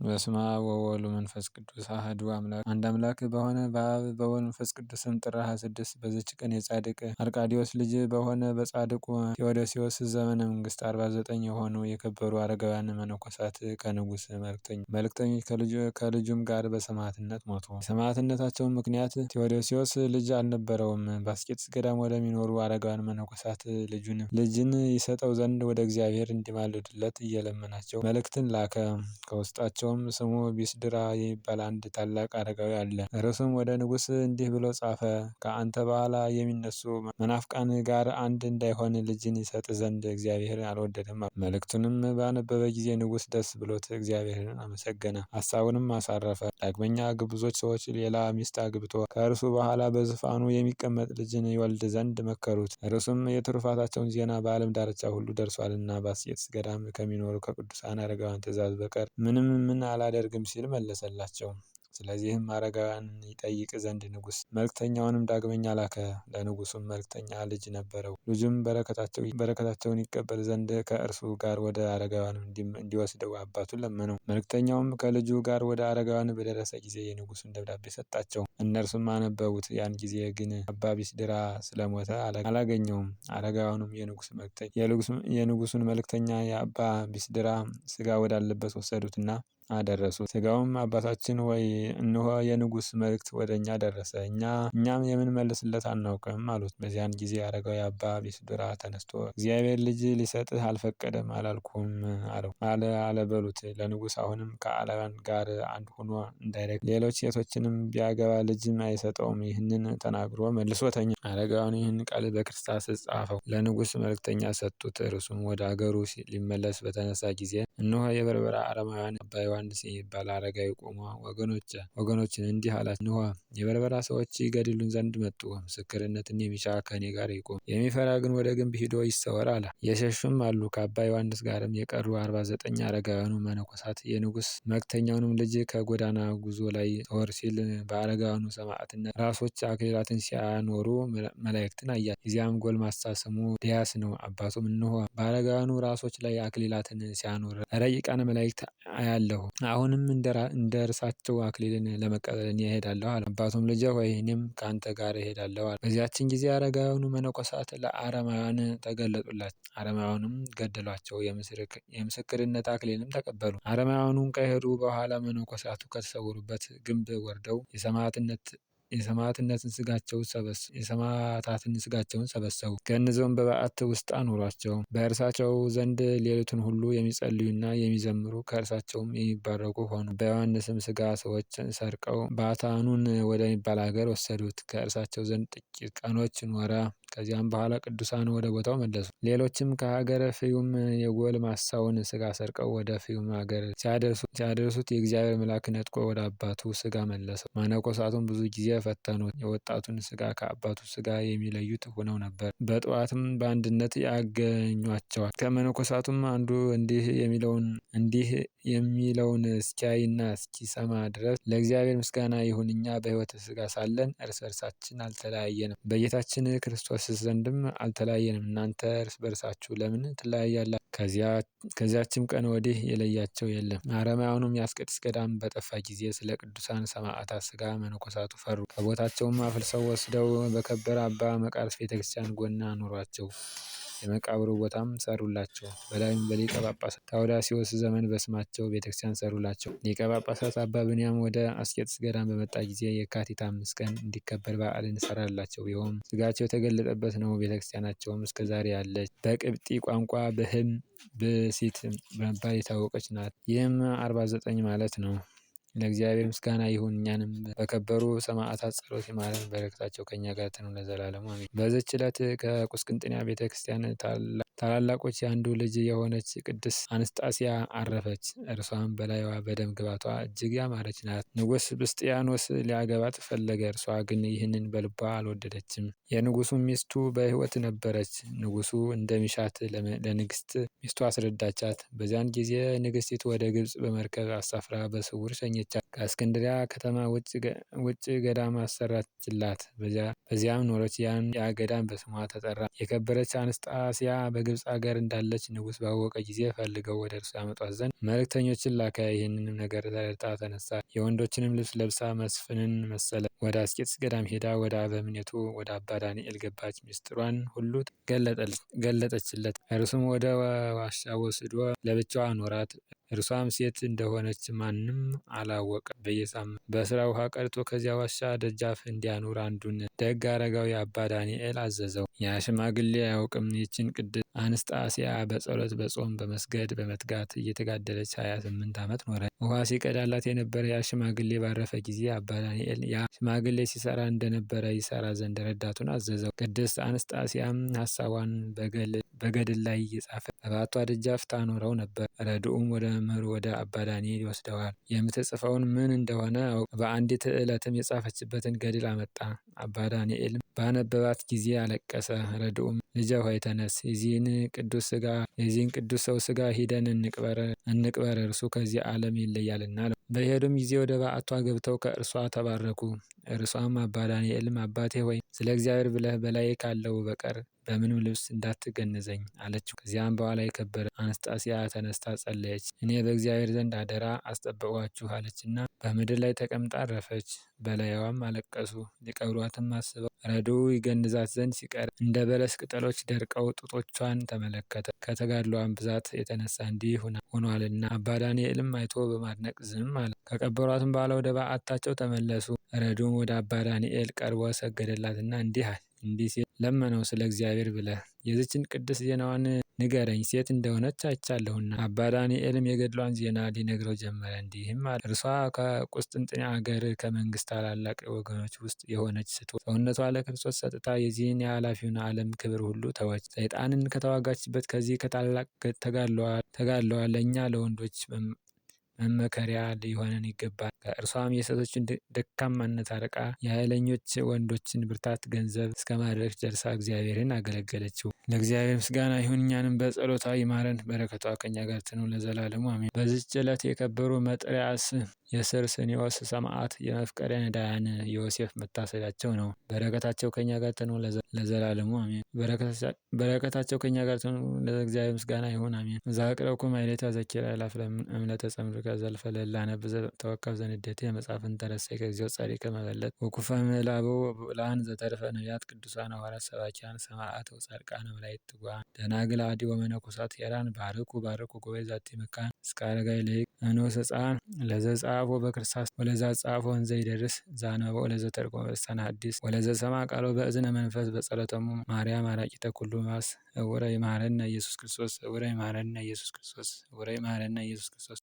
በስመ አብ ወወልድ ወመንፈስ ቅዱስ አሐዱ አምላክ አንድ አምላክ በሆነ በአብ በወልድ መንፈስ ቅዱስም ጥር 26 በዚች ቀን የጻድቅ አርቃዲዎስ ልጅ በሆነ በጻድቁ ቴዎዶስዮስ ዘመነ መንግስት 49 የሆኑ የከበሩ አረጋውያን መነኮሳት ከንጉሥ መልእክተኞች ከልጁም ጋር በሰማዕትነት ሞቱ። የሰማዕትነታቸውን ምክንያት ቴዎዶስዮስ ልጅ አልነበረውም። በአስቄጥስ ገዳም ወደሚኖሩ አረጋውያን መነኮሳት ልጅን ይሰጠው ዘንድ ወደ እግዚአብሔር እንዲማልዱለት እየለመናቸው መልእክትን ላከ። ከውስጣቸውም ስሙ ቢስድራ የሚባል አንድ ታላቅ አረጋዊ አለ። እርሱም ወደ ንጉሥ እንዲህ ብሎ ጻፈ። ከአንተ በኋላ የሚነሱ መናፍቃን ጋር አንድ እንዳይሆን ልጅን ይሰጥ ዘንድ እግዚአብሔር አልወደደም። መልእክቱንም ባነበበ ጊዜ ንጉሥ ደስ ብሎት እግዚአብሔርን አመሰገነ፣ ሐሳቡንም አሳረፈ። ዳግመኛ ግብዞች ሰዎች ሌላ ሚስት አግብቶ ከእርሱ በኋላ በዙፋኑ የሚቀመጥ ልጅን ይወልድ ዘንድ መከሩት። እርሱም የትሩፋታቸውን ዜና በዓለም ዳርቻ ሁሉ ደርሷልና በአስቄጥስ ገዳም ከሚኖሩ ከቅዱሳን አረጋውያን ትእዛዝ በቀር ምንም አላደርግም ሲል መለሰላቸው። ስለዚህም አረጋውያንን ይጠይቅ ዘንድ ንጉሥ መልእክተኛውንም ዳግመኛ ላከ። ለንጉሱም መልእክተኛ ልጅ ነበረው። ልጁም በረከታቸውን ይቀበል ዘንድ ከእርሱ ጋር ወደ አረጋውያን እንዲወስደው አባቱን ለመነው። መልእክተኛውም ከልጁ ጋር ወደ አረጋውያን በደረሰ ጊዜ የንጉሱን ደብዳቤ ሰጣቸው። እነርሱም አነበቡት። ያን ጊዜ ግን አባ ቢስድራ ስለሞተ አላገኘውም። አረጋውያኑም የንጉሱን መልእክተኛ የአባ ቢስድራ ስጋ ወዳለበት ወሰዱትና አደረሱት። ስጋውም አባታችን ወይ እነሆ የንጉሥ መልእክት ወደ እኛ ደረሰ፣ እኛም የምንመልስለት አናውቅም አሉት። በዚያን ጊዜ አረጋዊ አባ ቢስድራ ተነስቶ እግዚአብሔር ልጅ ሊሰጥህ አልፈቀደም አላልኩም አለበሉት። ለንጉሥ አሁንም ከአላውያን ጋር አንድ ሆኖ እንዳይረግም ሌሎች ሴቶችንም ቢያገባ ልጅም አይሰጠውም። ይህንን ተናግሮ መልሶ ተኛ። አረጋውያን ይህን ቃል በክርስታስ ጻፈው፣ ለንጉሥ መልእክተኛ ሰጡት። እርሱም ወደ አገሩ ሊመለስ በተነሳ ጊዜ እነሆ የበርበራ አረማውያን አባ ዮሐንስ የሚባል አረጋዊ ቆሞ ወገኖችን እንዲህ አላቸው። እነሆ የበርበራ ሰዎች ይገድሉን ዘንድ መጡ። ምስክርነትን የሚሻ ከእኔ ጋር ይቆም፣ የሚፈራ ግን ወደ ግንብ ሂዶ ይሰወር አለ። የሸሹም አሉ። ከአባ ዮሐንስ ጋርም የቀሩ 49 አረጋውያኑ መነኮሳት የንጉሥ መልእክተኛውንም ልጅ ከጎዳና ጉዞ ላይ ዞር ሲል በአረጋውያኑ ሰማዕትነት ራሶች አክሊላትን ሲያኖሩ መላእክትን አያቸው። የዚያም ጎልማሳ ስሙ ዲያስ ነው። አባቱም እነሆ በአረጋውያኑ ራሶች ላይ አክሊላትን ሲያኖር ረቂቃነ መላእክት አያለሁ። አሁንም እንደ እርሳቸው አክሊልን ለመቀበል እኔ እሄዳለሁ አለ። አባቱም ልጄ ሆይ እኔም ከአንተ ጋር እሄዳለሁ አለ። በዚያችን ጊዜ አረጋውያኑ መነኮሳት ለአረማውያን ተገለጡላቸው። አረማውያኑም ገደሏቸው፣ የምስክርነት አክሊልንም ተቀበሉ። አረማውያኑም ከሄዱ በኋላ መነኮሳቱ ከተሰወሩበት ግንብ ወርደው የሰማዕታትን ስጋቸውን ሰበሰቡ። ገንዘውን በበዓት ውስጥ አኖሯቸው። በእርሳቸው ዘንድ ሌሊቱን ሁሉ የሚጸልዩና የሚዘምሩ ከእርሳቸውም የሚባረኩ ሆኑ። በዮሐንስም ስጋ ሰዎች ሰርቀው ባታኑን ወደሚባል ሀገር ወሰዱት። ከእርሳቸው ዘንድ ጥቂት ቀኖች ኖረ። ከዚያም በኋላ ቅዱሳን ወደ ቦታው መለሱ። ሌሎችም ከሀገረ ፍዩም የጎልማሳውን ስጋ ሰርቀው ወደ ፍዩም ሀገር ሲያደርሱት የእግዚአብሔር መልአክ ነጥቆ ወደ አባቱ ስጋ መለሰው። መነኮሳቱም ብዙ ጊዜ ፈተኑት። የወጣቱን ስጋ ከአባቱ ስጋ የሚለዩት ሆነው ነበር። በጠዋትም በአንድነት ያገኟቸዋል። ከመነኮሳቱም አንዱ እንዲህ የሚለውን እስኪያይና እስኪሰማ ድረስ ለእግዚአብሔር ምስጋና ይሁን፣ እኛ በሕይወተ ስጋ ሳለን እርስ በርሳችን አልተለያየንም፣ በጌታችን ክርስቶስ ዘንድም አልተለያየንም። እናንተ እርስ በርሳችሁ ለምን ትለያያላችሁ? ከዚያችም ቀን ወዲህ የለያቸው የለም። አረማውያኑም የአስቄጥስ ገዳም በጠፋ ጊዜ ስለ ቅዱሳን ሰማዕታት ስጋ መነኮሳቱ ፈሩ። ከቦታቸውም አፍልሰው ወስደው በከበረ አባ መቃርስ ቤተክርስቲያን ጎን አኖሯቸው። የመቃብሩ ቦታም ሰሩላቸው። በላዩም በሊቀ ጳጳሳት ታውዳሲዎስ ዘመን በስማቸው ቤተክርስቲያን ሰሩላቸው። ሊቀ ጳጳሳት አባ ብንያም ወደ አስቄጥስ ገዳም በመጣ ጊዜ የካቲት 5 ቀን እንዲከበር በዓልን ሰራላቸው። ይኸውም ስጋቸው የተገለጠበት ነው። ቤተክርስቲያናቸውም እስከዛሬ ያለች በቅብጢ ቋንቋ ብህም ብእሲት በመባል የታወቀች ናት። ይህም 49 ማለት ነው። ለእግዚአብሔር ምስጋና ይሁን፣ እኛንም በከበሩ ሰማዕታት ጸሎት ይማረን፣ በረከታቸው ከእኛ ጋር ትኑር ለዘላለሙ አሜን። በዚች ዕለት ከቁስጥንጥንያ ቤተክርስቲያን ታላላቆች የአንዱ ልጅ የሆነች ቅድስት አንስጣስያ አረፈች። እርሷም በላይዋ በደም ግባቷ እጅግ ያማረች ናት። ንጉሥ ብስጥያኖስ ሊያገባት ፈለገ። እርሷ ግን ይህንን በልቧ አልወደደችም። የንጉሱ ሚስቱ በሕይወት ነበረች። ንጉሱ እንደሚሻት ለንግስት ሚስቱ አስረዳቻት። በዚያን ጊዜ ንግስቲቱ ወደ ግብጽ በመርከብ አሳፍራ በስውር ሸኘቻት። ከእስክንድሪያ ከተማ ውጭ ገዳም አሰራችላት። በዚያም ኖረች። ያ ገዳም በስሟ ተጠራ። የከበረች አንስጣስያ በግብፅ አገር እንዳለች ንጉሥ ባወቀ ጊዜ ፈልገው ወደ እርሱ ያመጧት ዘንድ መልእክተኞችን ላከ። ይህንንም ነገር ተረድታ ተነሳ። የወንዶችንም ልብስ ለብሳ መስፍንን መሰለ። ወደ አስቄጥስ ገዳም ሄዳ ወደ አበምኔቱ ወደ አባ ዳንኤል ገባች። ምስጢሯን ሁሉ ገለጠችለት። እርሱም ወደ ዋሻ ወስዶ ለብቻዋ አኖራት። እርሷም ሴት እንደሆነች ማንም አላወቀም። በየሳምንቱ በስራ ውሃ ቀድቶ ከዚያ ዋሻ ደጃፍ እንዲያኖር አንዱን ደግ አረጋዊ አባ ዳንኤል አዘዘው። ያ ሽማግሌ አያውቅም። ይችን ቅድስት አንስጣስያ በጸሎት በጾም በመስገድ በመትጋት እየተጋደለች 28 ዓመት ኖረች። ውሃ ሲቀዳላት የነበረ ያ ሽማግሌ ባረፈ ጊዜ አባ ዳንኤል ያ ሽማግሌ ሲሰራ እንደነበረ ይሰራ ዘንድ ረዳቱን አዘዘው። ቅድስት አንስጣስያም ሀሳቧን በገድል ላይ እየጻፈ በባቷ ደጃፍ ታኖረው ነበር። ረድኡም ወደ መምህሩ ወደ አባ ዳንኤል ይወስደዋል። የምትጽፈውን ምን እንደሆነ በአንዲት ዕለትም የጻፈችበትን ገድል አመጣ። አባ ዳንኤልም ባነበባት ጊዜ አለቀሰ። ረድኡም ልጄ ሆይ ተነስ፣ የዚህን ቅዱስ ሰው ስጋ ሂደን እንቅበር፣ እርሱ ከዚህ ዓለም ይለያልና አለው። በሄዱም ጊዜ ወደ በዓቷ ገብተው ከእርሷ ተባረኩ። እርሷም አባ ዳንኤልም አባቴ ሆይ ስለ እግዚአብሔር ብለህ በላይ ካለው በቀር በምንም ልብስ እንዳትገንዘኝ አለችው። ከዚያም በኋላ የከበረ አንስጣስያ ተነስታ ጸለየች። እኔ በእግዚአብሔር ዘንድ አደራ አስጠበቅኋችሁ አለችና በምድር ላይ ተቀምጣ አረፈች። በላይዋም አለቀሱ። ሊቀብሯትም አስበው ረድኡ ይገንዛት ዘንድ ሲቀር እንደ በለስ ቅጠሎች ደርቀው ጡቶቿን ተመለከተ። ከተጋድሏን ብዛት የተነሳ እንዲህ ሆኗልና። አባ ዳንኤልም አይቶ በማድነቅ ዝም አለ። ከቀበሯትም በኋላ ወደ በዓታቸው ተመለሱ። ረድኡም ወደ አባ ዳንኤል ቀርቦ ሰገደላትና እንዲህ ሲል ለመነው፣ ስለ እግዚአብሔር ብለህ የዚችን ቅድስት ዜናዋን ንገረኝ፣ ሴት እንደሆነች አይቻለሁና። አባ ዳንኤልም የገድሏን ዜና ሊነግረው ጀመረ። እንዲህም አለ። እርሷ ከቁስጥንጥንያ አገር ከመንግስት ታላላቅ ወገኖች ውስጥ የሆነች ስትሆን ሰውነቷ ለክርስቶስ ሰጥታ የዚህን የኃላፊውን ዓለም ክብር ሁሉ ተወች። ሰይጣንን ከተዋጋችበት ከዚህ ከታላቅ ተጋድለዋ ለእኛ ለወንዶች መመከሪያ ሊሆነን ይገባል። ከእርሷም የሴቶችን ደካማነት አርቃ የኃይለኞች ወንዶችን ብርታት ገንዘብ እስከ ማድረግ ደርሳ እግዚአብሔርን አገለገለችው። ለእግዚአብሔር ምስጋና ይሁን፣ እኛንም በጸሎቷ ይማረን፣ በረከቷ ከኛ ጋር ትኑር ለዘላለሙ አሜን። በዚች ዕለት የከበሩ መጥርያስ የስርስንዮስ ሰማዕት የመፍቀሬ ነዳያን ዮሴፍ መታሰቢያቸው ነው። በረከታቸው ከኛ ጋር ትኑር ለዘላለሙ አሜን። በረከታቸው ከኛ ጋር ትኑር፣ ለእግዚአብሔር ምስጋና ይሁን አሜን። ዛቅረብኩ ማይሌታ ዘኪራ ይላፍለም እምነተ ጸምዱከ ዘልፈ ለላነብ ተወከፍ ዘንዴቴ መጽሐፍን ተረሳይ ከጊዜው ጸሪቀ መበለት ወኩፈ ምላቡ ብላን ዘተርፈ ነቢያት ቅዱሳን ሐዋርያት ሰባኪያን ሰማዕት ወጻድቃን መላእክት ትጉሃን ደናግል አዲ ወመነኮሳት ሄራን ባርኩ ጉባኤ ዛቲ መካን እስከ አረጋይ ለይቅ እንውስ ሕፃን ለዘ ጻፎ በክርስታስ ወለዛ ጻፎ ወንዘ ይደርስ ዛነበ ወለዘ ተርጎመ በልሳነ ሐዲስ ወለዘ ሰማ ቃሎ በእዝነ መንፈስ በጸሎተሙ ማርያም አራቂተ ኩሉ ማስ እውረ ይማረነ ኢየሱስ ክርስቶስ እውረ ይማረነ ኢየሱስ ክርስቶስ እውረ ይማረነ ኢየሱስ ክርስቶስ